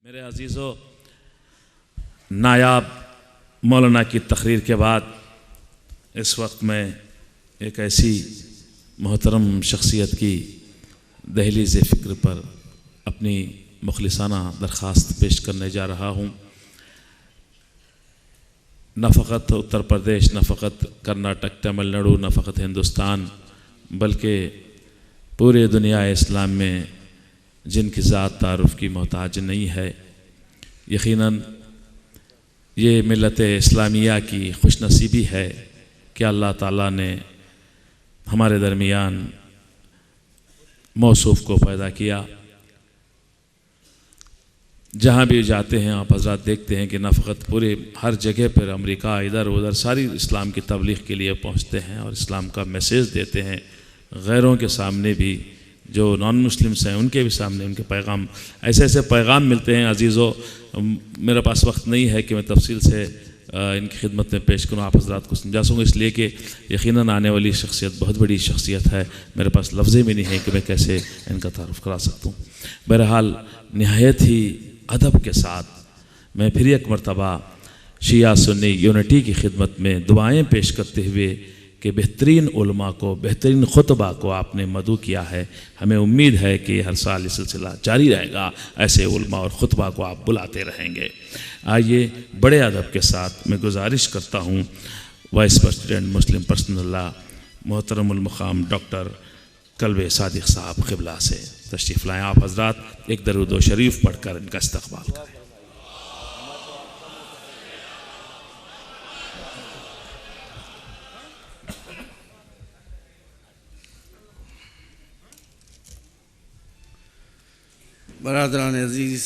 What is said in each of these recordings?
میرے عزیزو، نایاب مولانا کی تقریر کے بعد اس وقت میں ایک ایسی محترم شخصیت کی دہلیز فکر پر اپنی مخلصانہ درخواست پیش کرنے جا رہا ہوں۔ نہ فقط اتر پردیش، نہ فقط کرناٹک، تمل ناڈو، نہ فقط ہندوستان، بلکہ پورے دنیا اسلام میں جن کی ذات تعارف کی محتاج نہیں ہے، یقیناً یہ ملت اسلامیہ کی خوش نصیبی ہے کہ اللہ تعالیٰ نے ہمارے درمیان موصوف کو پیدا کیا۔ جہاں بھی جاتے ہیں آپ حضرات دیکھتے ہیں کہ نہ فقط پورے ہر جگہ پر امریکہ ادھر ادھر ساری اسلام کی تبلیغ کے لیے پہنچتے ہیں اور اسلام کا میسیج دیتے ہیں، غیروں کے سامنے بھی، جو نان مسلمس ہیں ان کے بھی سامنے ان کے پیغام، ایسے پیغام ملتے ہیں۔ عزیزو، میرے پاس وقت نہیں ہے کہ میں تفصیل سے ان کی خدمت میں پیش کروں، آپ حضرات کو سمجھا سکوں، اس لیے کہ یقیناً آنے والی شخصیت بہت بڑی شخصیت ہے، میرے پاس لفظ بھی نہیں ہے کہ میں کیسے ان کا تعارف کرا سکتا ہوں۔ بہرحال نہایت ہی ادب کے ساتھ میں پھر ایک مرتبہ شیعہ سنی یونٹی کی خدمت میں دعائیں پیش کرتے ہوئے کہ بہترین علماء کو، بہترین خطبہ کو آپ نے مدعو کیا ہے، ہمیں امید ہے کہ ہر سال یہ سلسلہ جاری رہے گا، ایسے علماء اور خطبہ کو آپ بلاتے رہیں گے۔ آئیے بڑے ادب کے ساتھ میں گزارش کرتا ہوں وائس پریزیڈنٹ مسلم پرسنل لا محترم المقام ڈاکٹر کلب صادق صاحب قبلہ سے تشریف لائیں۔ آپ حضرات ایک درود و شریف پڑھ کر ان کا استقبال کریں۔ برادران عزیز،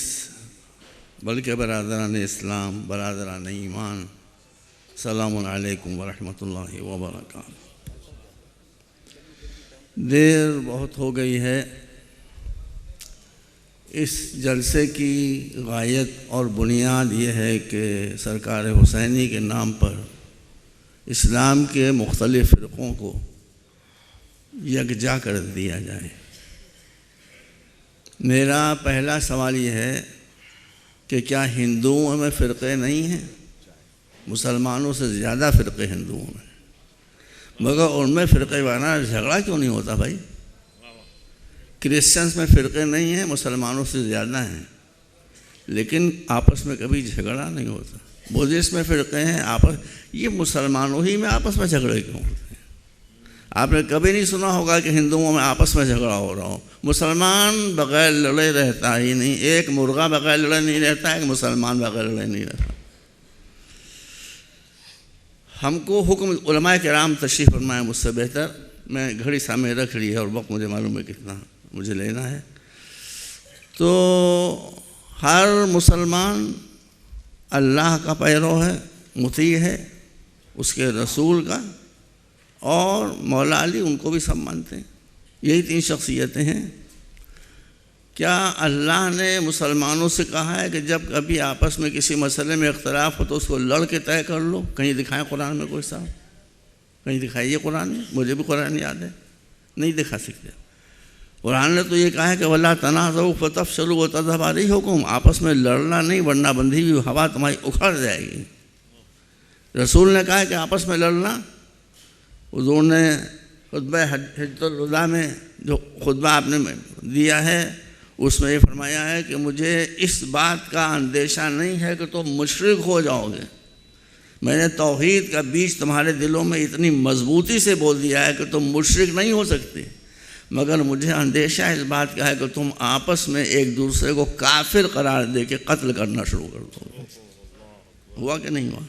بلکہ برادران اسلام، برادران ایمان، السلام علیکم ورحمۃ اللہ وبرکاتہ۔ دیر بہت ہو گئی ہے۔ اس جلسے کی غایت اور بنیاد یہ ہے کہ سرکار حسینی کے نام پر اسلام کے مختلف فرقوں کو یکجا کر دیا جائے۔ میرا پہلا سوال یہ ہے کہ کیا ہندوؤں میں فرقے نہیں ہیں؟ مسلمانوں سے زیادہ فرقے ہندوؤں میں، مگر ان میں فرقے وارانہ جھگڑا کیوں نہیں ہوتا بھائی؟ کرسچنس میں فرقے نہیں ہیں، مسلمانوں سے زیادہ ہیں، لیکن آپس میں کبھی جھگڑا نہیں ہوتا۔ بدھسٹ میں فرقے ہیں، یہ مسلمانوں ہی میں آپس میں جھگڑے کیوں ہوتے ہیں؟ آپ نے کبھی نہیں سنا ہوگا کہ ہندوؤں میں آپس میں جھگڑا ہو رہا ہو۔ مسلمان بغیر لڑے رہتا ہی نہیں، ایک مرغہ بغیر لڑے نہیں رہتا، ایک مسلمان بغیر لڑے نہیں رہتا۔ ہم کو حکم علماء کرام تشریف فرمائے، مجھ سے بہتر، میں گھڑی سامنے رکھ لی ہے اور وقت مجھے معلوم ہے کتنا مجھے لینا ہے۔ تو ہر مسلمان اللہ کا پیرو ہے، مطیع ہے، اس کے رسول کا، اور مولا علی ان کو بھی سب مانتے ہیں۔ یہی تین شخصیتیں ہیں۔ کیا اللہ نے مسلمانوں سے کہا ہے کہ جب کبھی آپس میں کسی مسئلے میں اختلاف ہو تو اس کو لڑ کے طے کر لو؟ کہیں دکھائیں قرآن میں کوئی صاحب، کہیں دکھائیے قرآن میں، مجھے بھی قرآن یاد ہے، نہیں دکھا سکتے۔ قرآن نے تو یہ کہا ہے کہ وَلَا تَنَازَعُوا فَتَفْشَلُوا وَتَذْهَبَ رِيحُكُمْ، آپس میں لڑنا نہیں ورنہ بندھی ہوئی ہوا تمہاری اکھڑ جائے گی۔ رسول نے کہا ہے کہ آپس میں لڑنا، حضور نے خطبہ حجۃ الوداع میں جو خطبہ آپ نے دیا ہے اس میں یہ فرمایا ہے کہ مجھے اس بات کا اندیشہ نہیں ہے کہ تم مشرک ہو جاؤ گے، میں نے توحید کا بیج تمہارے دلوں میں اتنی مضبوطی سے بول دیا ہے کہ تم مشرک نہیں ہو سکتے، مگر مجھے اندیشہ اس بات کا ہے کہ تم آپس میں ایک دوسرے کو کافر قرار دے کے قتل کرنا شروع کر دو۔ ہوا کہ نہیں ہوا؟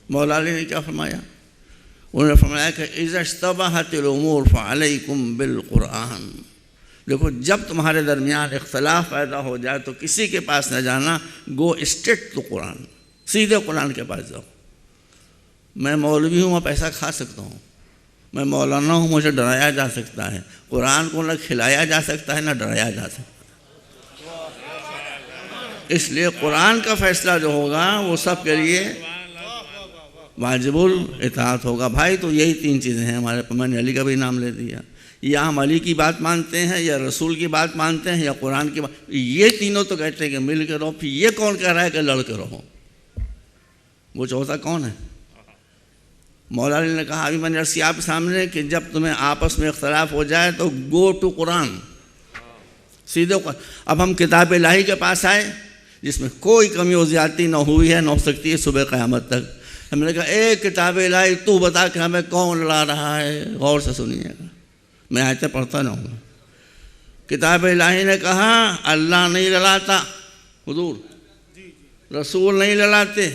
مولا علی نے کیا فرمایا؟ انہوں نے فرمایا کہ اذا اشتبہت الامور فعلیکم بالقرآن۔ دیکھو، جب تمہارے درمیان اختلاف پیدا ہو جائے تو کسی کے پاس نہ جانا، گو اسٹریٹ ٹو قرآن، سیدھے قرآن کے پاس جاؤ۔ میں مولوی ہوں، میں پیسہ کھا سکتا ہوں، میں مولانا ہوں، مجھے ڈرایا جا سکتا ہے، قرآن کو نہ کھلایا جا سکتا ہے نہ ڈرایا جا سکتا ہے۔ اس لیے قرآن کا فیصلہ جو ہوگا وہ سب کے لیے واجب الاطاعت ہوگا۔ بھائی تو یہی تین چیزیں ہیں ہمارے، میں نے علی کا بھی نام لے دیا، یا ہم علی کی بات مانتے ہیں یا رسول کی بات مانتے ہیں یا قرآن کی بات، یہ تینوں تو کہتے ہیں کہ مل کے رہو، پھر یہ کون کہہ رہا ہے کہ لڑ کے رہو؟ وہ چوتھا کون ہے؟ مولا علی نے کہا، ابھی میں نے عرض کیا آپ کے سامنے کہ جب تمہیں آپس میں اختلاف ہو جائے تو گو ٹو قرآن، سیدھے قرآن۔ اب ہم کتاب الہی کے پاس آئے جس میں کوئی کمی و زیادتی نہ ہوئی ہے نہ ہو سکتی ہے صبح قیامت تک۔ ہم نے کہا ایک کتاب الہی تو بتا کہ ہمیں کون لڑا رہا ہے، غور سے سنیے گا، میں آیتیں پڑھتا نہ ہوں۔ کتاب الہی نے کہا اللہ نہیں لڑاتا، حضور رسول نہیں لڑاتے،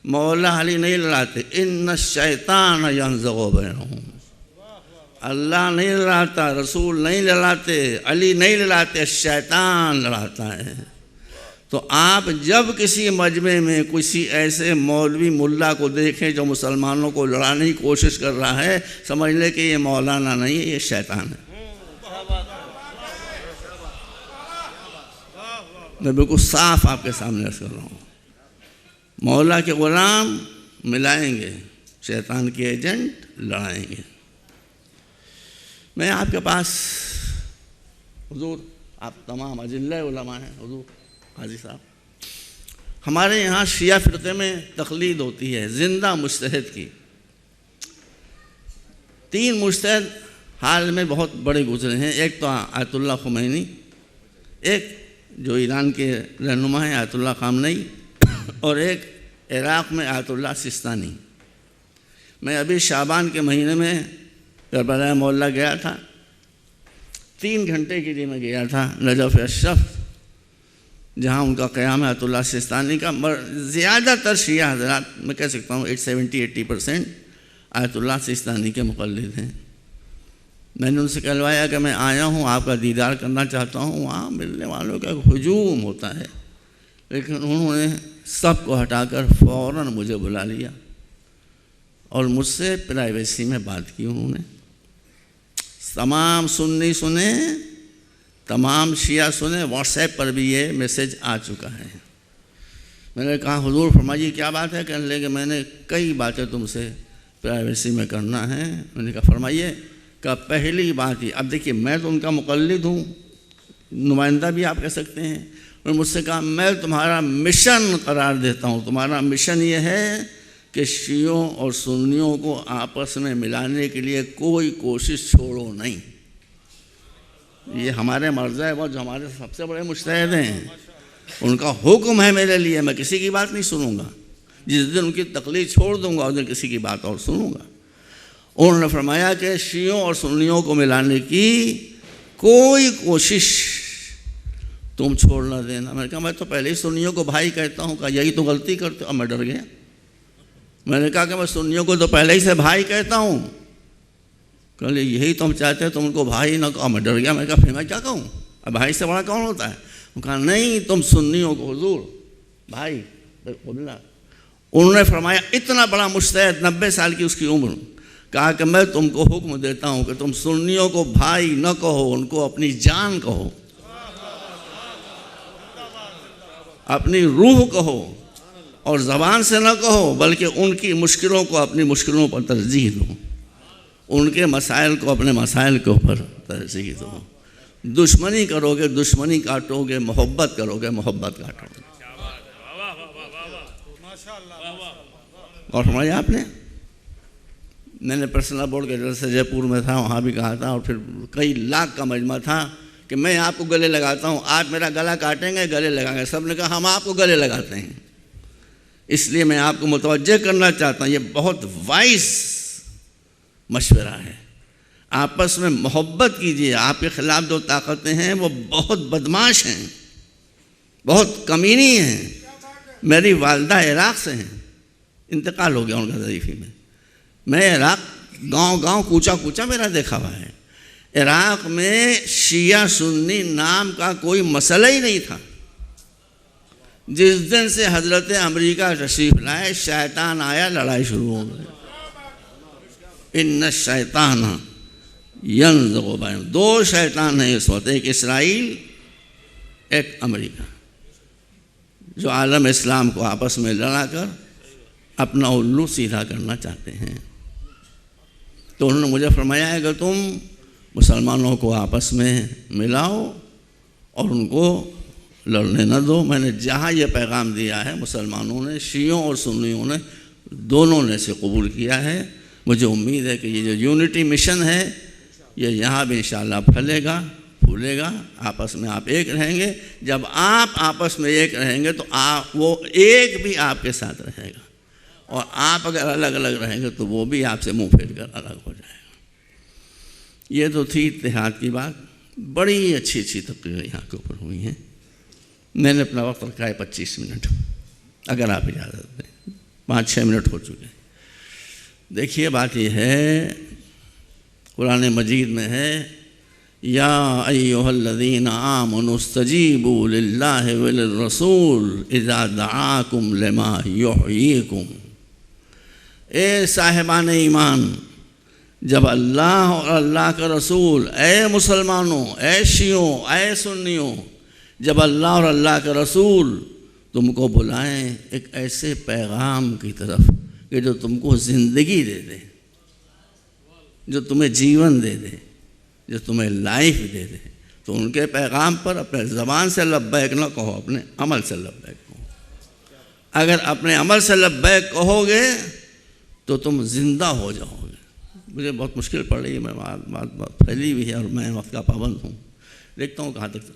مولا علی نہیں لڑاتے، ان الشیطان ینزغ بینہم، اللہ نہیں لڑاتا، رسول نہیں لڑاتے، علی نہیں لڑاتے، شیطان لڑاتا ہے۔ تو آپ جب کسی مجمع میں کسی ایسے مولوی ملا کو دیکھیں جو مسلمانوں کو لڑانے کی کوشش کر رہا ہے، سمجھ لیں کہ یہ مولانا نہیں ہے، یہ شیطان ہے۔ میں بالکل صاف آپ کے سامنے عرض کر رہا ہوں، مولا کے غلام ملائیں گے، شیطان کے ایجنٹ لڑائیں گے۔ میں آپ کے پاس حضور، آپ تمام اجلہ علماء ہیں، حضور حاجی صاحب، ہمارے یہاں شیعہ فرقے میں تقلید ہوتی ہے زندہ مجتہد کی۔ 3 مجتہد حال میں بہت بڑے گزرے ہیں، ایک تو آیت اللہ خمینی، ایک جو ایران کے رہنما ہیں آیت اللہ خامنئی، اور ایک عراق میں آیت اللہ سستانی۔ میں ابھی شعبان کے مہینے میں کربلا معلیٰ گیا تھا، 3 گھنٹے کے لیے میں گیا تھا نجف اشرف، جہاں ان کا قیام ہے آیت اللہ سستانی کا۔ زیادہ تر شیعہ حضرات، میں کہہ سکتا ہوں 70-80% آیت اللہ سستانی کے مقلد ہیں۔ میں نے ان سے کہلوایا کہ میں آیا ہوں، آپ کا دیدار کرنا چاہتا ہوں۔ وہاں ملنے والوں کا ہجوم ہوتا ہے، لیکن انہوں نے سب کو ہٹا کر فوراً مجھے بلا لیا اور مجھ سے پرائیویسی میں بات کی۔ انہوں نے تمام سنی سنے، تمام شیعہ سنے، واٹس ایپ پر بھی یہ میسیج آ چکا ہے۔ میں نے کہا حضور فرمائیے کیا بات ہے؟ کہنے لگے میں نے کئی باتیں تم سے پرائیویسی میں کرنا ہے۔ میں نے کہا فرمائیے۔ کہ پہلی بات یہ، اب دیکھیے میں تو ان کا مقلد ہوں، نمائندہ بھی آپ کہہ سکتے ہیں، اور مجھ سے کہا میں تمہارا مشن قرار دیتا ہوں، تمہارا مشن یہ ہے کہ شیعوں اور سنیوں کو آپس میں ملانے کے لیے کوئی کوشش چھوڑو نہیں۔ یہ ہمارے مرزا ہے، وہ جو ہمارے سب سے بڑے مجتہد ہیں، ان کا حکم ہے میرے لیے، میں کسی کی بات نہیں سنوں گا۔ جس دن ان کی تقلید چھوڑ دوں گا اس دن کسی کی بات اور سنوں گا۔ انہوں نے فرمایا کہ شیعوں اور سنیوں کو ملانے کی کوئی کوشش تم چھوڑ نہ دینا۔ میں نے کہا میں تو پہلے ہی سنیوں کو بھائی کہتا ہوں، کہا یہی تو غلطی کرتے ہو۔ اب میں ڈر گیا، میں نے کہا کہ میں سنیوں کو تو پہلے ہی سے بھائی کہتا ہوں، کہ یہی تم چاہتے ہیں تم ان کو بھائی نہ کہو۔ میں ڈر گیا، میں نے کہا پھر میں کیا کہوں؟ اب بھائی سے بڑا کون ہوتا ہے؟ وہ کہا نہیں تم سنیوں کو حضور بھائی بولنا۔ انہوں نے فرمایا اتنا بڑا مجتہد، 90 سال کی اس کی عمر، کہا کہ میں تم کو حکم دیتا ہوں کہ تم سنیوں کو بھائی نہ کہو، ان کو اپنی جان کہو، اپنی روح کہو، اور زبان سے نہ کہو بلکہ ان کی مشکلوں کو اپنی مشکلوں پر ترجیح دو، ان کے مسائل کو اپنے مسائل کے اوپر ترجیح دو۔ دشمنی کرو گے دشمنی کاٹو گے، محبت کرو گے محبت کاٹو گے۔ اور فرمایا آپ نے، میں نے پرسنل بورڈ کے جلسے جے پور میں تھا، وہاں بھی کہا تھا، اور پھر کئی لاکھ کا مجمع تھا کہ میں آپ کو گلے لگاتا ہوں، آپ میرا گلا کاٹیں گے گلے لگائیں گے۔ سب نے کہا ہم آپ کو گلے لگاتے ہیں۔ اس لیے میں آپ کو متوجہ کرنا چاہتا ہوں، یہ بہت وائس مشورہ ہے، آپس میں محبت کیجیے۔ آپ کے خلاف جو طاقتیں ہیں وہ بہت بدماش ہیں، بہت کمینی ہیں۔ میری والدہ عراق سے ہیں، انتقال ہو گیا ان کا ضعیفی میں عراق گاؤں گاؤں کوچا کوچا میرا دیکھا ہوا ہے۔ عراق میں شیعہ سنی نام کا کوئی مسئلہ ہی نہیں تھا۔ جس دن سے حضرت امریکہ تشریف لائے شیطان آیا، لڑائی شروع ہو گئی۔ ان الشیطان ینزغ بینہم، 2 شیطان ہیں اس وقت، ایک اسرائیل ایک امریکہ، جو عالم اسلام کو آپس میں لڑا کر اپنا الو سیدھا کرنا چاہتے ہیں۔ تو انہوں نے مجھے فرمایا ہے کہ تم مسلمانوں کو آپس میں ملاؤ اور ان کو لڑنے نہ دو۔ میں نے جہاں یہ پیغام دیا ہے مسلمانوں نے، شیعوں اور سنیوں نے دونوں نے اسے قبول کیا ہے۔ مجھے امید ہے کہ یہ جو یونٹی مشن ہے یہ یہاں بھی انشاءاللہ پھیلے گا، پھولے گا۔ آپس میں آپ ایک رہیں گے۔ جب آپ آپس میں ایک رہیں گے تو وہ ایک بھی آپ کے ساتھ رہے گا، اور آپ اگر الگ الگ رہیں گے تو وہ بھی آپ سے منہ پھیر کر الگ ہو جائے گا۔ یہ تو تھی اتحاد کی بات۔ بڑی اچھی اچھی تقریریں یہاں کے اوپر ہوئی ہیں۔ میں نے اپنا وقت رکھا ہے 25 منٹ، اگر آپ اجازت دیں۔ 5-6 منٹ ہو چکے ہیں۔ دیکھیے بات یہ ہے، قرآن مجید میں ہے یا ایھا الذین آمنوا استجیبوا للہ وللرسول اذا دعاکم لما یحییکم۔ اے صاحبان ایمان، جب اللہ اور اللہ کا رسول، اے مسلمانوں، اے شیعوں، اے سنیوں، جب اللہ اور اللہ کا رسول تم کو بلائیں ایک ایسے پیغام کی طرف کہ جو تم کو زندگی دے دے، جو تمہیں جیون دے دے، جو تمہیں لائف دے دے، تو ان کے پیغام پر اپنے زبان سے لبیک نہ کہو، اپنے عمل سے لبیک کہو۔ اگر اپنے عمل سے لبیک کہو گے تو تم زندہ ہو جاؤ گے۔ مجھے بہت مشکل پڑ رہی ہے، میں بات پھیلی ہوئی ہے اور میں وقت کا پابند ہوں، دیکھتا ہوں کہاں تک۔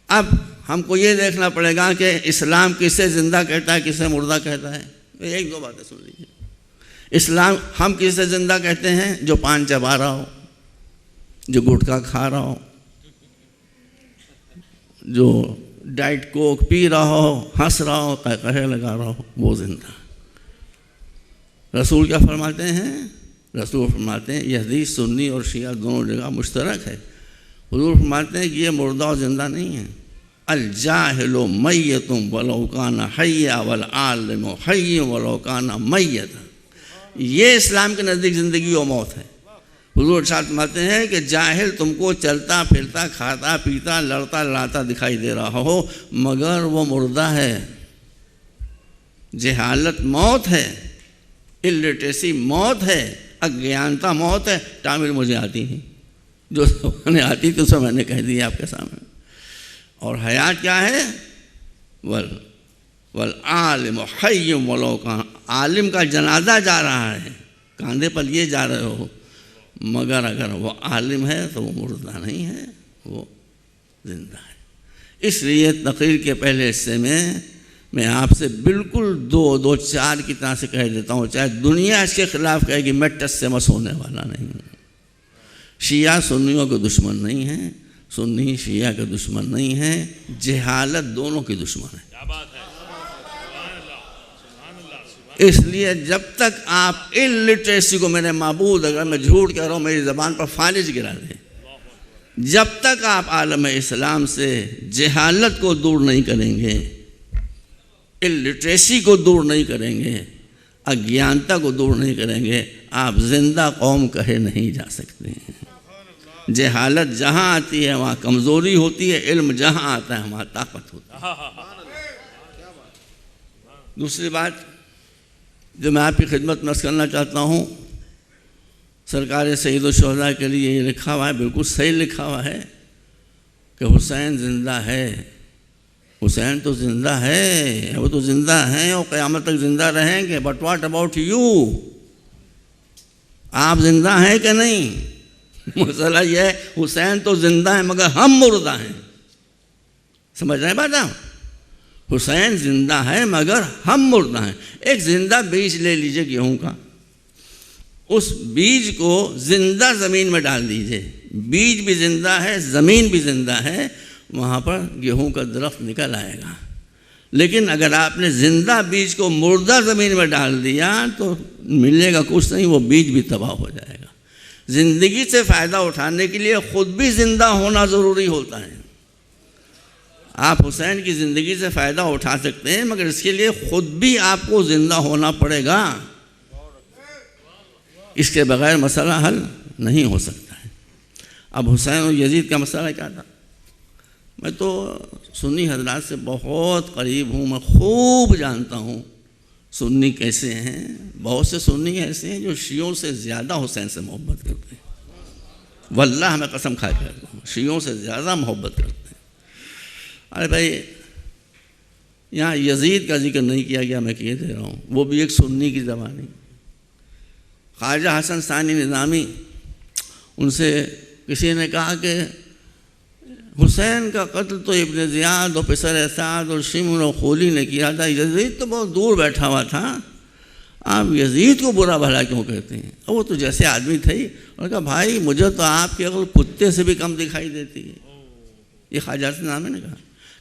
اب ہم کو یہ دیکھنا پڑے گا کہ اسلام کسے زندہ کہتا ہے، کسے مردہ کہتا ہے۔ ایک دو باتیں سن لیجیے۔ اسلام ہم کسے زندہ کہتے ہیں؟ جو پان چبا رہا ہو، جو گٹکا کھا رہا ہو، جو ڈائٹ کوک پی رہا ہو، ہنس رہا ہو، قہقہے لگا رہا ہو، وہ زندہ۔ رسول کیا فرماتے ہیں؟ رسول فرماتے ہیں، یہ حدیث سنی اور شیعہ دونوں جگہ مشترک ہے۔ حضور فرماتے ہیں کہ یہ مردہ اور زندہ نہیں ہے۔ الجاہل میت ولو کان حیا والعالم حی ولو کان میت۔ یہ اسلام کے نزدیک زندگی و موت ہے۔ حضور ارشاد فرماتے ہیں کہ جاہل تم کو چلتا پھرتا، کھاتا پیتا، لڑتا لڑاتا دکھائی دے رہا ہو، مگر وہ مردہ ہے۔ جہالت موت ہے، الٹریسی موت ہے، اگیانتا موت ہے۔ تعمیر مجھے آتی نہیں، جو زبانیں آتی تھی اسے میں نے کہہ دیا آپ کے سامنے۔ اور حیات کیا ہے؟ والعالم حی ولو کان۔ عالم کا جنازہ جا رہا ہے، کاندھے پر لیے جا رہے ہو، مگر اگر وہ عالم ہے تو وہ مردہ نہیں ہے، وہ زندہ ہے۔ اس لیے تقریر کے پہلے حصے میں آپ سے بالکل دو چار کی طرح سے کہہ دیتا ہوں، چاہے دنیا اس کے خلاف کہے گی، میں ٹس سے مس ہونے والا نہیں ہوں۔ شیعہ سنیوں کے دشمن نہیں ہیں، سنی شیعہ کے دشمن نہیں ہیں، جہالت دونوں کی دشمن ہے۔ اس لیے جب تک آپ الٹریسی کو، میرے معبود اگر میں جھوٹ کہہ رہا ہوں میری زبان پر فالج گرا دیں، جب تک آپ عالم اسلام سے جہالت کو دور نہیں کریں گے، الٹریسی کو دور نہیں کریں گے، اگیانتا کو دور نہیں کریں گے، آپ زندہ قوم کہے نہیں جا سکتے ہیں۔ جہالت جہاں آتی ہے وہاں کمزوری ہوتی ہے، علم جہاں آتا ہے وہاں طاقت ہوتی ہے۔ دوسری بات جو میں آپ کی خدمت میں عرض کرنا چاہتا ہوں، سرکار سید الشہداء کے لیے یہ لکھا ہوا ہے، بالکل صحیح لکھا ہوا ہے کہ حسین زندہ ہے۔ حسین تو زندہ ہے، وہ تو زندہ ہیں اور قیامت تک زندہ رہیں گے، بٹ واٹ اباؤٹ یو؟ آپ زندہ ہیں کہ نہیں؟ مسئلہ یہ ہے، حسین تو زندہ ہیں مگر ہم مردہ ہیں۔ سمجھ رہے ہیں بات آپ؟ حسین زندہ ہے مگر ہم مردہ ہیں۔ ایک زندہ بیج لے لیجئے گیہوں کا، اس بیج کو زندہ زمین میں ڈال دیجئے، بیج بھی زندہ ہے، زمین بھی زندہ ہے، وہاں پر گیہوں کا درخت نکل آئے گا۔ لیکن اگر آپ نے زندہ بیج کو مردہ زمین میں ڈال دیا تو ملے گا کچھ نہیں، وہ بیج بھی تباہ ہو جائے گا۔ زندگی سے فائدہ اٹھانے کے لیے خود بھی زندہ ہونا ضروری ہوتا ہے۔ آپ حسین کی زندگی سے فائدہ اٹھا سکتے ہیں مگر اس کے لیے خود بھی آپ کو زندہ ہونا پڑے گا، اس کے بغیر مسئلہ حل نہیں ہو سکتا ہے۔ اب حسین و یزید کا مسئلہ کیا تھا؟ میں تو سنی حضرات سے بہت قریب ہوں، میں خوب جانتا ہوں سنی کیسے ہیں۔ بہت سے سنی ایسے ہیں جو شیعوں سے زیادہ حسین سے محبت کرتے ہیں۔ واللہ ہمیں قسم کھا کے کہتا ہوں شیعوں سے زیادہ محبت کرتے ہیں۔ ارے بھائی یہاں یزید کا ذکر نہیں کیا گیا، میں کیے دے رہا ہوں، وہ بھی ایک سنی کی زبانی۔ خواجہ حسن ثانی نظامی، ان سے کسی نے کہا کہ حسین کا قتل تو ابن زیاد اور پسر اسعد اور شمر و خولی نے کیا تھا، یزید تو بہت دور بیٹھا ہوا تھا، آپ یزید کو برا بھلا کیوں کہتے ہیں؟ اور وہ تو جیسے آدمی تھے۔ انہوں نے کہا بھائی مجھے تو آپ کی عقل کتے سے بھی کم دکھائی دیتی ہے۔ یہ خواجہ حسن نظامی نے کہا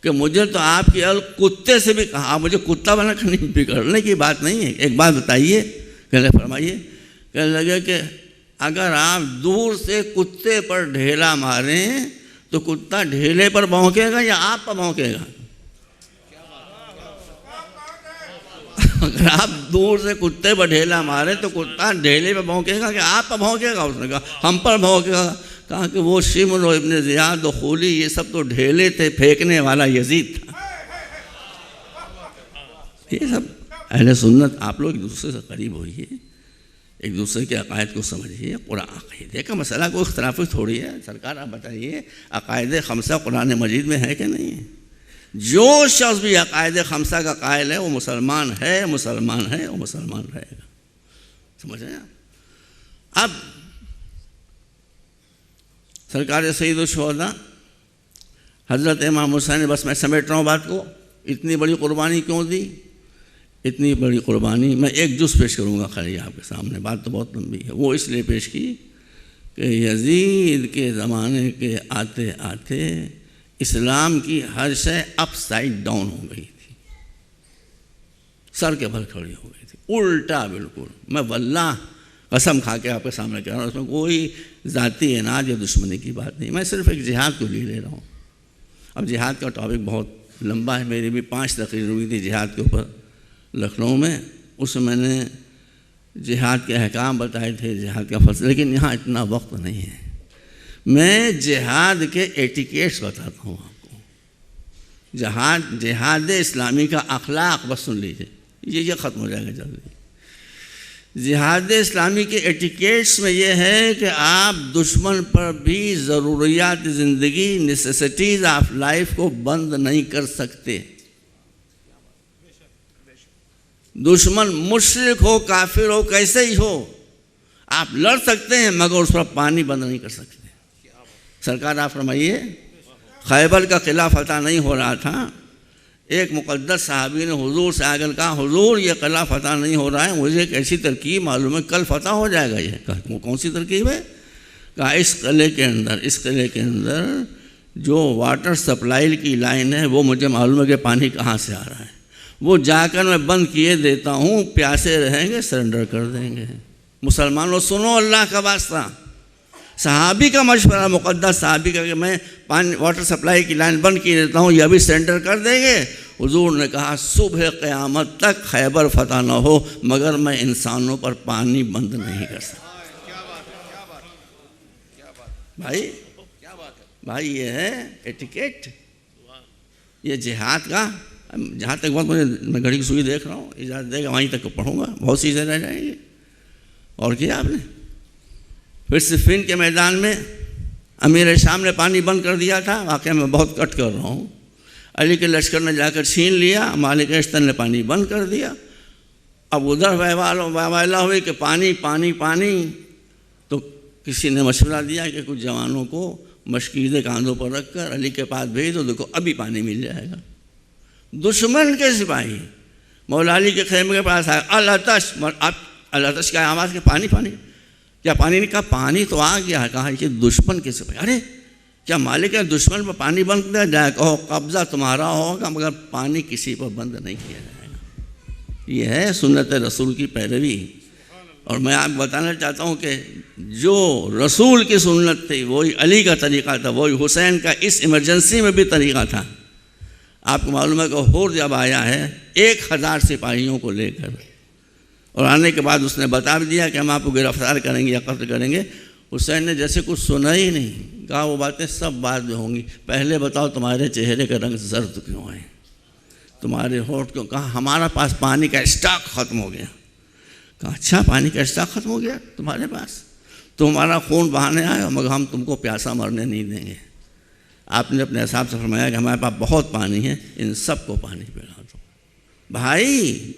کہ مجھے تو آپ کی عقل کتے سے بھی، کہا آپ مجھے کتا بنا کر نہیں، بگڑنے کی بات نہیں ہے، ایک بات بتائیے، کہنے فرمائیے، کہنے لگے کہ اگر آپ دور سے کتے پر ڈھیلا ماریں تو کتا ڈھیلے پر بھونکے گا یا آپ پر بھونکے گا؟ اگر آپ دور سے کتے پر ڈھیلا مارے تو کتا ڈھیلے پر بھونکے گا کہ آپ پر بھونکے گا؟ اس نے کہا ہم پر بھونکے گا۔ کہا کہ وہ شمر و ابن زیاد و خولی یہ سب تو ڈھیلے تھے، پھینکنے والا یزید تھا۔ یہ سب اہل سنت، آپ لوگ ایک دوسرے سے قریب ہوئیے، ایک دوسرے کے عقائد کو سمجھیے۔ قرآن عقیدے کا مسئلہ کوئی اختلافی تھوڑی ہے۔ سرکار آپ بتائیے عقائد خمسہ قرآن مجید میں ہے کہ نہیں ہے؟ جو شخص بھی عقائد خمسہ کا قائل ہے وہ مسلمان ہے، مسلمان ہے، وہ مسلمان رہے گا۔ سمجھ رہے ہیں آپ؟ اب سرکار سید الشہداء حضرت امام حسین، بس میں سمیٹ رہا ہوں بات کو، اتنی بڑی قربانی کیوں دی؟ اتنی بڑی قربانی میں ایک جز پیش کروں گا خالی آپ کے سامنے، بات تو بہت لمبی ہے۔ وہ اس لیے پیش کی کہ یزید کے زمانے کے آتے آتے اسلام کی ہر شے اپ سائڈ ڈاؤن ہو گئی تھی، سر کے بھل کھڑی ہو گئی تھی، الٹا بالکل۔ میں واللہ قسم کھا کے آپ کے سامنے کہہ رہا ہوں، اس میں کوئی ذاتی اناد یا دشمنی کی بات نہیں، میں صرف ایک جہاد کو لے رہا ہوں۔ اب جہاد کا ٹاپک بہت لمبا ہے، میری بھی 5 تقریر ہوئی تھی جہاد کے اوپر لکھنؤ میں، اس میں نے جہاد کے احکام بتائے تھے، جہاد کا فلسفہ، لیکن یہاں اتنا وقت نہیں ہے۔ میں جہاد کے ایٹیکیٹس بتاتا ہوں آپ کو، جہاد اسلامی کا اخلاق بس سن لیجیے، یہ ختم ہو جائے گا جلدی۔ جہاد اسلامی کے ایٹیکیٹس میں یہ ہے کہ آپ دشمن پر بھی ضروریات زندگی، نیسیسٹیز آف لائف کو بند نہیں کر سکتے۔ دشمن مشرک ہو، کافر ہو، کیسے ہی ہو، آپ لڑ سکتے ہیں مگر اس پر پانی بند نہیں کر سکتے۔ سرکار آپ فرمائیے، خیبر کا قلعہ فتح نہیں ہو رہا تھا، ایک مقدس صحابی نے حضور سے آ کر کہا حضور یہ قلعہ فتح نہیں ہو رہا ہے، مجھے ایک ایسی ترکیب معلوم ہے کل فتح ہو جائے گا۔ یہ وہ کون سی ترکیب ہے؟ کہا اس قلعے کے اندر جو واٹر سپلائی کی لائن ہے وہ مجھے معلوم ہے کہ پانی کہاں سے آ رہا ہے، وہ جا کر میں بند کیے دیتا ہوں، پیاسے رہیں گے سرنڈر کر دیں گے۔ مسلمانوں سنو اللہ کا واسطہ، صحابی کا مشورہ، مقدس صحابی کا، کہ میں پانی واٹر سپلائی کی لائن بند کیے دیتا ہوں، یہ بھی سرنڈر کر دیں گے۔ حضور نے کہا صبح قیامت تک خیبر فتح نہ ہو مگر میں انسانوں پر پانی بند نہیں کر سکتا۔ بھائی یہ ہے ایٹیکیٹ، یہ جہاد کا۔ جہاں تک بات میں گھڑی کی سوئی دیکھ رہا ہوں، اجازت دے گا وہیں تک پڑھوں گا، بہت چیزیں رہ جائیں گی۔ اور کیا آپ نے پھر صفین کے میدان میں امیر شام نے پانی بند کر دیا تھا، واقعہ میں بہت کٹ کر رہا ہوں، علی کے لشکر نے جا کر چھین لیا، مالک اشتر نے پانی بند کر دیا۔ اب ادھر ویلا ہوئی کہ پانی پانی پانی، تو کسی نے مشورہ دیا کہ کچھ جوانوں کو مشکیزے کاندھوں پر رکھ کر علی کے پاس بھیج دو، دیکھو ابھی پانی مل جائے گا۔ دشمن کے سپاہی مولا علی کے خیمے کے پاس آئے، الاتش کا آواز کہ پانی پانی، کیا پانی نہیں؟ کہا پانی تو آ گیا ہے۔ کہا کہ دشمن کے سپاہی، ارے کیا مالک ہے دشمن پر پانی بند کر جائے؟ کہو قبضہ تمہارا ہوگا مگر پانی کسی پر بند نہیں کیا جائے گا۔ یہ ہے سنت رسول کی پیروی۔ اور میں آپ بتانا چاہتا ہوں کہ جو رسول کی سنت تھی وہی علی کا طریقہ تھا، وہی حسین کا اس ایمرجنسی میں بھی طریقہ تھا۔ آپ کو معلوم ہے کہ ہور جب آیا ہے 1000 سپاہیوں کو لے کر، اور آنے کے بعد اس نے بتا بھی دیا کہ ہم آپ کو گرفتار کریں گے یا قتل کریں گے، حسین نے جیسے کچھ سنا ہی نہیں، کہا وہ باتیں سب بعد میں ہوں گی، پہلے بتاؤ تمہارے چہرے کا رنگ زرد کیوں ہے، تمہارے ہونٹ کیوں؟ کہا ہمارا پاس پانی کا اسٹاک ختم ہو گیا۔ کہا اچھا پانی کا اسٹاک ختم ہو گیا تمہارے پاس؟ تمہارا خون بہانے آئے مگر ہم تم کو پیاسا مرنے نہیں دیں گے۔ آپ نے اپنے حساب سے فرمایا کہ ہمارے پاس بہت پانی ہے، ان سب کو پانی پلا دو۔ بھائی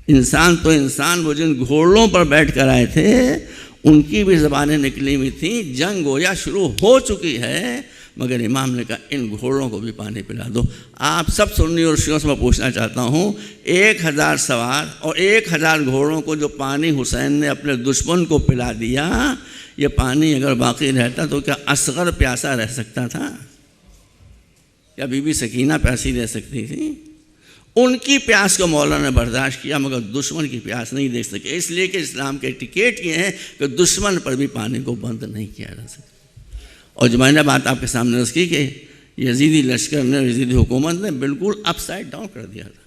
انسان تو انسان، وہ جن گھوڑوں پر بیٹھ کر آئے تھے ان کی بھی زبانیں نکلی ہوئی تھیں، جنگ گویا شروع ہو چکی ہے، مگر امام نے کہا ان گھوڑوں کو بھی پانی پلا دو۔ آپ سب سنی اور شیعوں سے میں پوچھنا چاہتا ہوں، 1000 سوار اور 1000 گھوڑوں کو جو پانی حسین نے اپنے دشمن کو پلا دیا، یہ پانی اگر باقی رہتا تو کیا اصغر پیاسا رہ سکتا تھا؟ یا بی بی سکینہ پیاسی رہ سکتی تھی؟ ان کی پیاس کو مولا نے برداشت کیا مگر دشمن کی پیاس نہیں دیکھ سکے، اس لیے کہ اسلام کے ٹکٹ یہ ہے کہ دشمن پر بھی پانی کو بند نہیں کیا جا سکتا۔ اور جو میں نے بات آپ کے سامنے رکھ کی کہ یزیدی لشکر نے، یزیدی حکومت نے بالکل اپ سائڈ ڈاؤن کر دیا تھا۔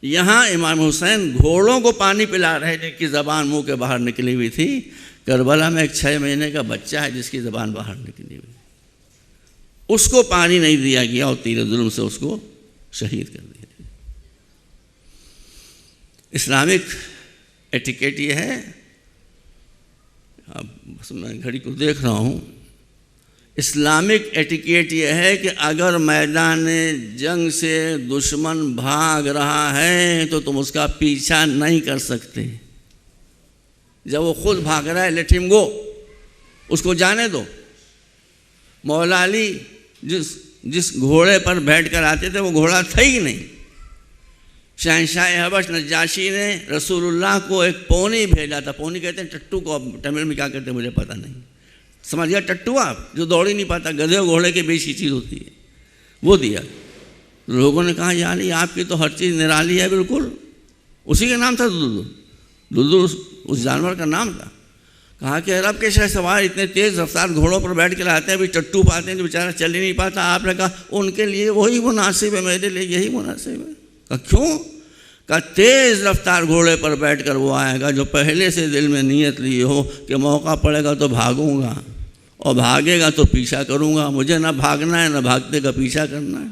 یہاں امام حسین گھوڑوں کو پانی پلا رہے جن کی زبان منہ کے باہر نکلی ہوئی تھی، کربلا میں ایک 6 مہینے کا بچہ ہے جس کی زبان باہر نکلی ہوئی، اس کو پانی نہیں دیا گیا اور تیر ظلم سے اس کو شہید کر دیا۔ اسلامک ایٹیکیٹ یہ ہے، اب میں گھڑی کو دیکھ رہا ہوں، اسلامک ایٹیکیٹ یہ ہے کہ اگر میدان جنگ سے دشمن بھاگ رہا ہے تو تم اس کا پیچھا نہیں کر سکتے۔ جب وہ خود بھاگ رہا ہے لیٹ ہم گو، اس کو جانے دو۔ مولا علی جس گھوڑے پر بیٹھ کر آتے تھے وہ گھوڑا تھا ہی نہیں۔ شہنشاہ حبش نجاشی نے رسول اللہ کو ایک پونی بھیجا تھا، پونی کہتے ہیں ٹٹو کو، اب تمل میں کیا کہتے ہیں مجھے پتہ نہیں، سمجھ گیا ٹٹو آپ جو دوڑ ہی نہیں پاتا، گدھے اور گھوڑے کے بیچ کی چیز ہوتی ہے، وہ دیا۔ لوگوں نے کہا یا علی آپ کی تو ہر چیز نرالی ہے بالکل، اسی کا نام تھا دلدل، اس جانور کا نام تھا۔ کہا کہ عرب کے شہ سوار اتنے تیز رفتار گھوڑوں پر بیٹھ کے آتے ہیں، ابھی ٹٹو پاتے ہیں جو بیچارہ چل ہی نہیں پاتا۔ آپ نے کہا ان کے لیے وہی مناسب ہے، میرے لیے یہی مناسب ہے۔ کہا کیوں؟ کہا تیز رفتار گھوڑے پر بیٹھ کر وہ آئے گا جو پہلے سے دل میں نیت لی ہو کہ موقع پڑے گا تو بھاگوں گا، اور بھاگے گا تو پیچھا کروں گا۔ مجھے نہ بھاگنا ہے نہ بھاگتے کا پیچھا کرنا ہے۔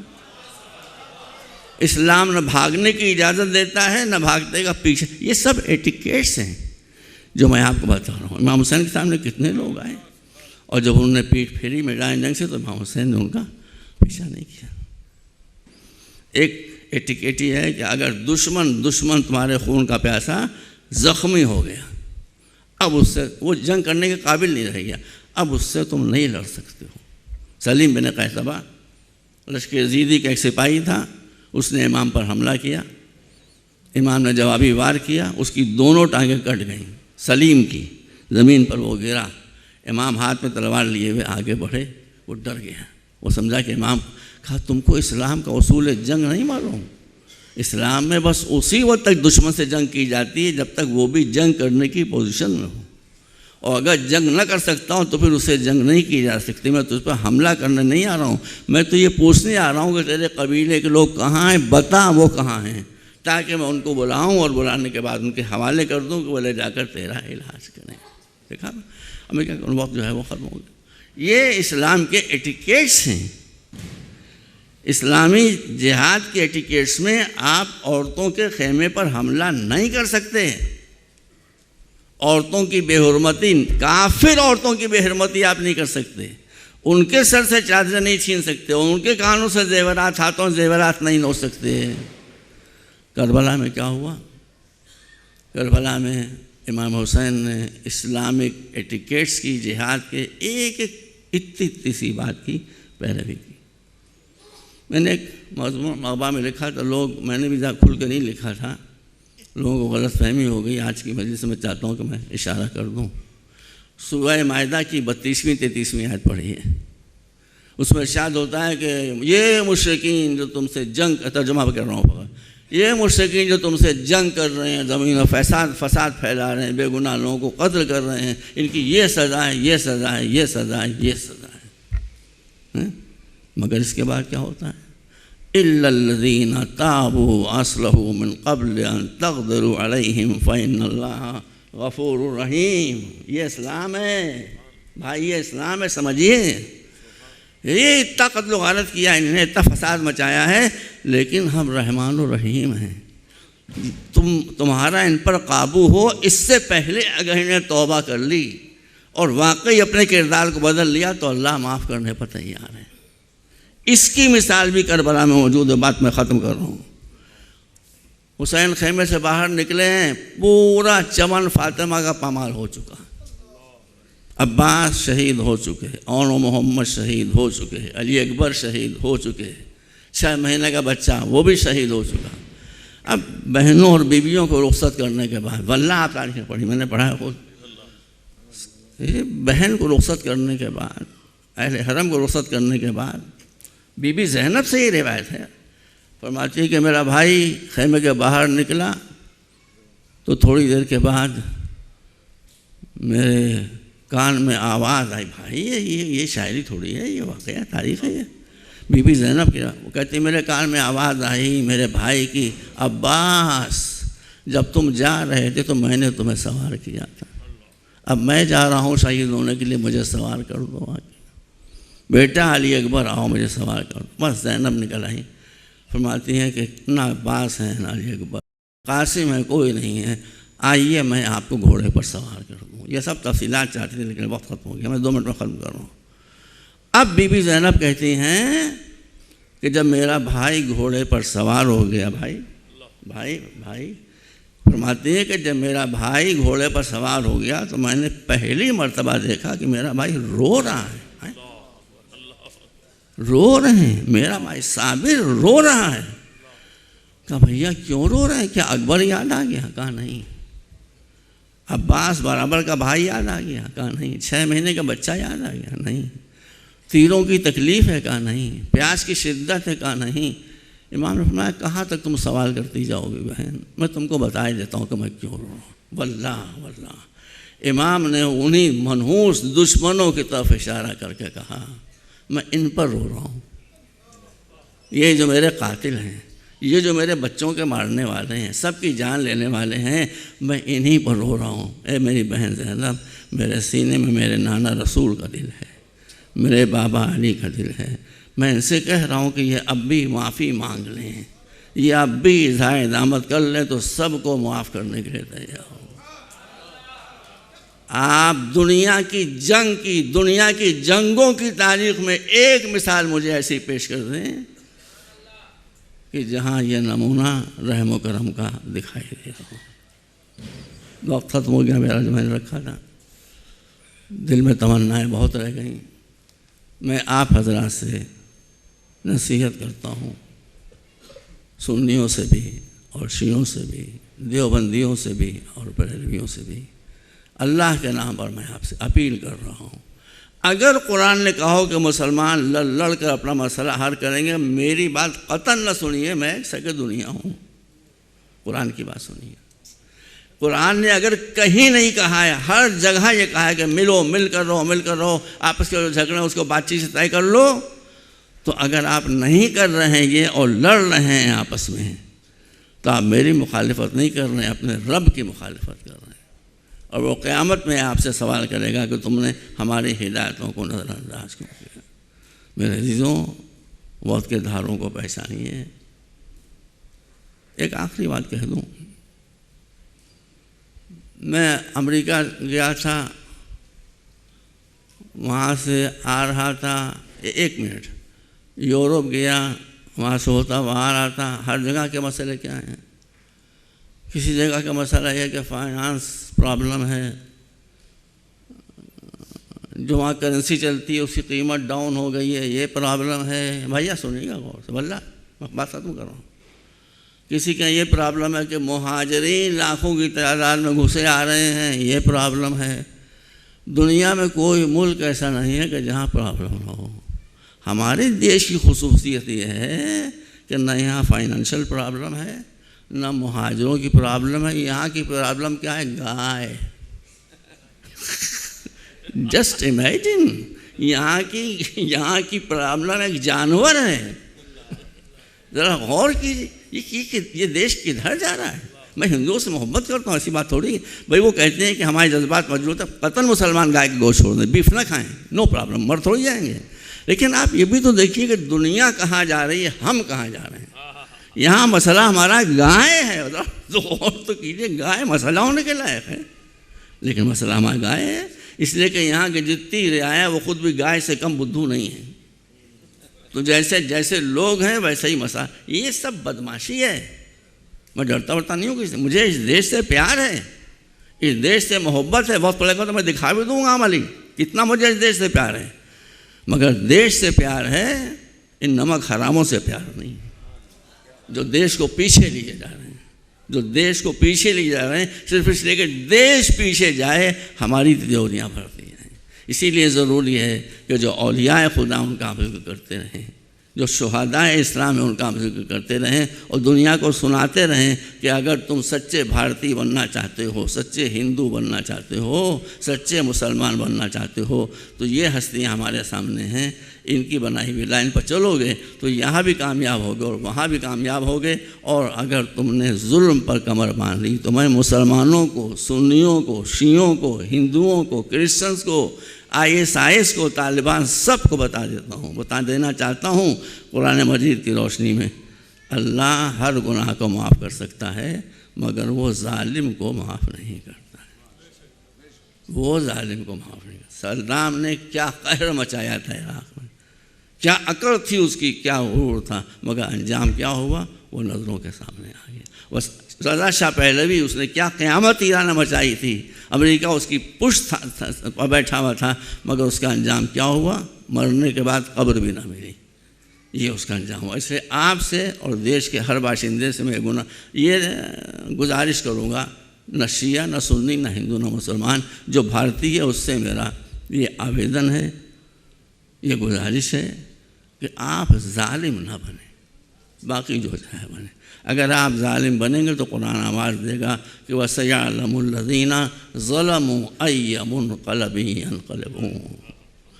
اسلام نہ بھاگنے کی اجازت دیتا ہے نہ بھاگتے کا پیچھا۔ یہ سب ایٹیکیٹس ہیں جو میں آپ کو بتا رہا ہوں۔ امام حسین کے سامنے کتنے لوگ آئے اور جب انہوں نے پیٹھ پھیری میدان جنگ سے تو امام حسین نے ان کا پیچھا نہیں کیا۔ ایک ایٹیکیٹ یہ ہے کہ اگر دشمن تمہارے خون کا پیاسا زخمی ہو گیا، اب اس سے وہ جنگ کرنے کے قابل نہیں رہ گیا، اب اس سے تم نہیں لڑ سکتے ہو۔ سلیم بن قیصبہ لشکر یزیدی کا ایک سپاہی تھا، اس نے امام پر حملہ کیا، امام نے جوابی وار کیا، اس کی دونوں ٹانگیں کٹ گئیں، سلیم کی زمین پر وہ گرا۔ امام ہاتھ میں تلوار لیے ہوئے آگے بڑھے، وہ ڈر گیا، وہ سمجھا کہ امام کہا تم کو اسلام کا اصول جنگ نہیں معلوم؟ اسلام میں بس اسی وقت تک دشمن سے جنگ کی جاتی ہے جب تک وہ بھی جنگ کرنے کی پوزیشن میں ہو، اور اگر جنگ نہ کر سکتا ہوں تو پھر اسے جنگ نہیں کی جا سکتی۔ میں تجھ پر حملہ کرنے نہیں آ رہا ہوں، میں تو یہ پوچھنے آ رہا ہوں کہ تیرے قبیلے کے لوگ کہاں ہیں، بتا وہ کہاں ہیں، تاکہ میں ان کو بلاؤں اور بلانے کے بعد ان کے حوالے کر دوں کہ وہ لے جا کر تیرا علاج کریں۔ دیکھا نا ہمیں کیا وقت جو ہے وہ ختم ہو گیا۔ یہ اسلام کے ایٹیکیٹس ہیں۔ اسلامی جہاد کے ایٹیکیٹس میں آپ عورتوں کے خیمے پر حملہ نہیں کر سکتے، عورتوں کی بے حرمتی، کافر عورتوں کی بے حرمتی آپ نہیں کر سکتے، ان کے سر سے چادریں نہیں چھین سکتے، ان کے کانوں سے زیورات، ہاتھوں سے زیورات نہیں نوچ سکتے۔ کربلا میں کیا ہوا؟ کربلا میں امام حسین نے اسلامک ایٹیکیٹس کی، جہاد کے ایک اتنی سی بات کی پیروی کی۔ میں نے ایک مغبہ میں لکھا تھا، میں نے بھی زیادہ کھل کے نہیں لکھا تھا، لوگوں کو غلط فہمی ہو گئی، آج کی مجلس میں چاہتا ہوں کہ میں اشارہ کر دوں۔ سورہ مائدہ کی 32ویں 33ویں آیت پڑھی ہے، اس میں ارشاد ہوتا ہے کہ یہ مشرکین جو تم سے جنگ، ترجمہ کر رہا ہوں، یہ مشرکین جو تم سے جنگ کر رہے ہیں، زمین میں فساد پھیلا رہے ہیں، بے گناہ لوگوں کو قتل کر رہے ہیں، ان کی یہ سزا ہے، یہ سزا ہے، یہ سزا ہے، یہ سزا ہے۔ مگر اس کے بعد کیا ہوتا ہے؟ إِلَّا الَّذِينَ تَابُوا وَأَصْلَحُوا مِن قَبْلِ أَن تَقْدِرُوا عَلَيْهِمْ فَإِنَّ اللَّهَ غَفُورٌ رَحِيمٌ۔ یہ اسلام ہے بھائی، یہ اسلام ہے، سمجھیے۔ یہ اتنا قتل و غارت کیا، انہوں نے اتنا فساد مچایا ہے، لیکن ہم رحمان و رحیم ہیں۔ تمہارا ان پر قابو ہو، اس سے پہلے اگر انہیں توبہ کر لی اور واقعی اپنے کردار کو بدل لیا تو اللہ معاف کرنے پر تیار ہے۔ اس کی مثال بھی کربلا میں موجود ہے۔ بات میں ختم کر رہا ہوں۔ حسین خیمے سے باہر نکلے ہیں، پورا چمن فاطمہ کا پامال ہو چکا، عباس شہید ہو چکے، اور محمد شہید ہو چکے، علی اکبر شہید ہو چکے، 6 مہینے کا بچہ وہ بھی شہید ہو چکا۔ اب بہنوں اور بیویوں کو رخصت کرنے کے بعد، واللہ آپ تاریخیں پڑھی، میں نے پڑھا ہے خود، بہن کو رخصت کرنے کے بعد، اہل حرم کو رخصت کرنے کے بعد، بی بی زینب سے یہ روایت ہے، فرماتی ہے کہ میرا بھائی خیمے کے باہر نکلا تو تھوڑی دیر کے بعد میرے کان میں آواز آئی۔ بھائی یہ شاعری تھوڑی ہے، یہ واقعہ تاریخ ہے۔ بی بی زینب کی وہ کہتی میرے کان میں آواز آئی میرے بھائی کی، عباس جب تم جا رہے تھے تو میں نے تمہیں سوار کیا تھا، اب میں جا رہا ہوں شہید ہونے کے لیے، مجھے سوار کر دو آگے۔ بیٹا علی اکبر آؤ مجھے سوار کر دو۔ بس زینب نکل آئی، فرماتی ہیں کہ نہ عباس ہیں نہ علی اکبر، قاسم ہے، کوئی نہیں ہے، آئیے میں آپ کو گھوڑے پر سوار کر دوں۔ یہ سب تفصیلات چاہتی تھی لیکن وقت ختم ہو گیا، میں 2 منٹ میں ختم کر رہا ہوں۔ اب بی بی زینب کہتی ہیں کہ جب میرا بھائی گھوڑے پر سوار ہو گیا، بھائی فرماتی ہیں کہ جب میرا بھائی گھوڑے پر سوار ہو گیا تو میں نے پہلی مرتبہ دیکھا کہ میرا بھائی رو رہا ہے، رو رہے ہیں، میرا بھائی صابر رو رہا ہے۔ کہا بھیا کیوں رو رہے ہیں؟ کیا اکبر یاد آ گیا؟ کہا نہیں۔ عباس برابر کا بھائی یاد آ گیا؟ کہا نہیں۔ 6 مہینے کا بچہ یاد آ گیا؟ نہیں۔ تیروں کی تکلیف ہے؟ کہا نہیں۔ پیاس کی شدت ہے؟ کہا نہیں۔ امام نے فرمایا کہاں تک تم سوال کرتی جاؤ گی بہن، میں تم کو بتا ہی دیتا ہوں کہ میں کیوں رو رہا ہوں۔ واللہ امام نے انہی منحوس دشمنوں کی طرف اشارہ کر کے کہا میں ان پر رو رہا ہوں، یہ جو میرے قاتل ہیں، یہ جو میرے بچوں کے مارنے والے ہیں، سب کی جان لینے والے ہیں، میں انہی پر رو رہا ہوں۔ اے میری بہن زینب، میرے سینے میں میرے نانا رسول کا دل ہے، میرے بابا علی کا دل ہے، میں ان سے کہہ رہا ہوں کہ یہ اب بھی معافی مانگ لیں، یہ اب بھی اظہار ندامت کر لیں تو سب کو معاف کرنے کے لیے تیار ہو۔ آپ دنیا کی جنگوں کی تاریخ میں ایک مثال مجھے ایسی پیش کر دیں کہ جہاں یہ نمونہ رحم و کرم کا دکھائی دے رہا ہو۔ وقت ختم ہو گیا میرا جو میں نے رکھا تھا، دل میں تمنائیں بہت رہ گئیں۔ میں آپ حضرات سے نصیحت کرتا ہوں، سنیوں سے بھی اور شیعوں سے بھی، دیوبندیوں سے بھی اور بریلویوں سے بھی، اللہ کے نام پر میں آپ سے اپیل کر رہا ہوں، اگر قرآن نے کہا ہو کہ مسلمان لڑ کر اپنا مسئلہ حل کریں گے، میری بات قطعاً نہ سنیے، میں ایک سگے دنیا ہوں، قرآن کی بات سنیے۔ قرآن نے اگر کہیں نہیں کہا ہے، ہر جگہ یہ کہا ہے کہ مل کر رہو، آپس کے جو جھگڑے ہیں اس کو بات چیت سے طے کر لو، تو اگر آپ نہیں کر رہے ہیں یہ اور لڑ رہے ہیں آپس میں، تو آپ میری مخالفت نہیں کر رہے ہیں، اپنے رب کی مخالفت کر رہے ہیں، اور وہ قیامت میں آپ سے سوال کرے گا کہ تم نے ہماری ہدایتوں کو نظر انداز کیوں کیا۔ میرے عزیزوں، وقت کے دھاروں کو پہچانیے۔ ایک آخری بات کہہ دوں، میں امریکہ گیا تھا، وہاں سے آ رہا تھا، 1 منٹ، یورپ گیا، وہاں سے ہوتا وہاں آ رہا تھا۔ ہر جگہ کے مسئلے کیا ہیں؟ کسی جگہ کا مسئلہ یہ کہ فائنانس پرابلم ہے، جو وہاں کرنسی چلتی ہے اس کی قیمت ڈاؤن ہو گئی ہے، یہ پرابلم ہے۔ بھیا سنیے گا غور سے، واللہ میں بات ختم کر رہا ہوں۔ کسی کا یہ پرابلم ہے کہ مہاجرین لاکھوں کی تعداد میں گھسے آ رہے ہیں، یہ پرابلم ہے۔ دنیا میں کوئی ملک ایسا نہیں ہے کہ جہاں پرابلم نہ ہو۔ ہمارے دیش کی خصوصیت یہ ہے کہ نہ یہاں فائنینشل پرابلم ہے، نہ مہاجروں کی پرابلم ہے۔ یہاں کی پرابلم کیا ہے؟ گائے۔ جسٹ امیجن، یہاں کی پرابلم ایک جانور ہے۔ ذرا غور کیجیے، یہ دیش کدھر جا رہا ہے؟ میں ہندوؤں سے محبت کرتا ہوں، ایسی بات تھوڑی ہے بھائی۔ وہ کہتے ہیں کہ ہمارے جذبات مجروح ہیں، قطعاً مسلمان گائے کے گوشت چھوڑ دیں، بیف نہ کھائیں، نو پرابلم، مر تھوڑی جائیں گے۔ لیکن آپ یہ بھی تو دیکھیے کہ دنیا کہاں جا رہی ہے، ہم کہاں جا رہے ہیں۔ یہاں مسئلہ ہمارا گائے ہے، تو غور تو کیجیے، گائے مسئلہ ہونے کے لائق ہے، لیکن مسئلہ ہمارا گائے ہے۔ اس لیے کہ یہاں کی جتنی رعایا وہ خود بھی گائے سے کم بدھو نہیں ہیں. تو جیسے جیسے لوگ ہیں ویسے ہی مسا. یہ سب بدماشی ہے. میں ڈرتا ورتا نہیں ہوں کسی سے. مجھے اس دیش سے پیار ہے, اس دیش سے محبت ہے. وقت پڑے گا تو میں دکھا بھی دوں گا عملی کتنا مجھے اس دیش سے پیار ہے. مگر دیش سے پیار ہے, ان نمک حراموں سے پیار نہیں, جو دیش کو پیچھے لیے جا رہے ہیں, جو دیش کو پیچھے لیے جا رہے ہیں صرف اس لیے کہ دیش پیچھے جائے ہماری تجوریاں بھرتی ہیں. اسی لیے ضروری ہے کہ جو اولیاء خدا ان کا ذکر کرتے رہیں, جو شہداء اسلام ہیں ان کا ذکر کرتے رہیں, اور دنیا کو سناتے رہیں کہ اگر تم سچے بھارتی بننا چاہتے ہو, سچے ہندو بننا چاہتے ہو, سچے مسلمان بننا چاہتے ہو, تو یہ ہستیاں ہمارے سامنے ہیں. ان کی بنائی ہوئی لائن پر چلو گے تو یہاں بھی کامیاب ہوگے اور وہاں بھی کامیاب ہوگے. اور اگر تم نے ظلم پر کمر باندھ لی تو میں مسلمانوں کو, سنیوں کو, شیعوں کو, ہندوؤں کو, کرسچنس کو, ISIS کو, طالبان سب کو بتا دینا چاہتا ہوں قرآن مجید کی روشنی میں, اللہ ہر گناہ کو معاف کر سکتا ہے مگر وہ ظالم کو معاف نہیں کرتا ہے. وہ ظالم کو معاف نہیں کرتا. صدام نے کیا قہر مچایا تھا عراق میں, کیا عقل تھی اس کی, کیا غرور تھا, مگر انجام کیا ہوا وہ نظروں کے سامنے آ گیا. بس رضا شاہ پہلوی اس نے کیا قیامت ایران مچائی تھی, امریکہ اس کی پشت پر بیٹھا ہوا تھا, مگر اس کا انجام کیا ہوا, مرنے کے بعد قبر بھی نہ ملی. یہ اس کا انجام ہوا. اس لیے آپ سے اور دیش کے ہر باشندے سے میں یہ گزارش کروں گا, نہ شیعہ نہ سنی نہ ہندو نہ مسلمان, جو بھارتی ہے اس سے میرا یہ آویدن ہے, یہ گزارش ہے کہ آپ ظالم نہ بنیں, باقی جو چاہے بنیں. اگر آپ ظالم بنیں گے تو قرآن آواز دے گا کہ وَسَيَعْلَمُ الَّذِينَ ظَلَمُوا أَيَّ مُنْقَلَبٍ يَنْقَلِبُونَ.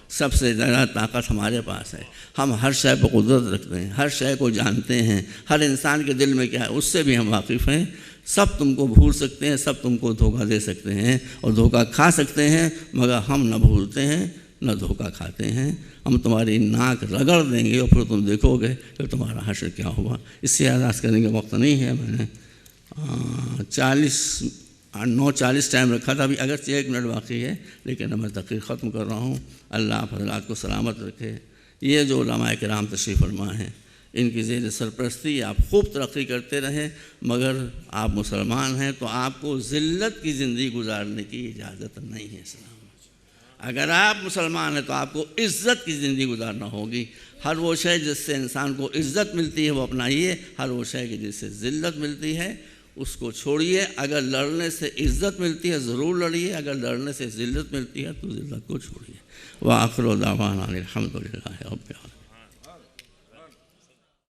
سب سے زیادہ طاقت ہمارے پاس ہے. ہم ہر شے پہ قدرت رکھتے ہیں, ہر شے کو جانتے ہیں, ہر انسان کے دل میں کیا ہے اس سے بھی ہم واقف ہیں. سب تم کو بھول سکتے ہیں, سب تم کو دھوکہ دے سکتے ہیں اور دھوکہ کھا سکتے ہیں, مگر ہم نہ بھولتے ہیں نہ دھوکہ کھاتے ہیں. ہم تمہاری ناک رگڑ دیں گے اور پھر تم دیکھو گے کہ تمہارا حشر کیا ہوا. اس سے آغاز کرنے کا وقت نہیں ہے. میں نے 9:40 ٹائم رکھا تھا, ابھی اگرچہ 1 منٹ باقی ہے لیکن اب میں تقریر ختم کر رہا ہوں. اللہ آپ حضرات کو سلامت رکھے. یہ جو علماء کرام تشریف فرما ہیں ان کی زیر سرپرستی آپ خوب ترقی کرتے رہیں, مگر آپ مسلمان ہیں تو آپ کو ذلت کی زندگی گزارنے کی اجازت نہیں ہے اسلام. اگر آپ مسلمان ہیں تو آپ کو عزت کی زندگی گزارنا ہوگی. ہر وہ شے جس سے انسان کو عزت ملتی ہے وہ اپنائیے, ہر وہ شے کہ جس سے ذلت ملتی ہے اس کو چھوڑیے. اگر لڑنے سے عزت ملتی ہے ضرور لڑیے, اگر لڑنے سے ذلت ملتی ہے تو ذلت کو چھوڑیے. وآخر دعوانا الحمد للہ رب العالمین.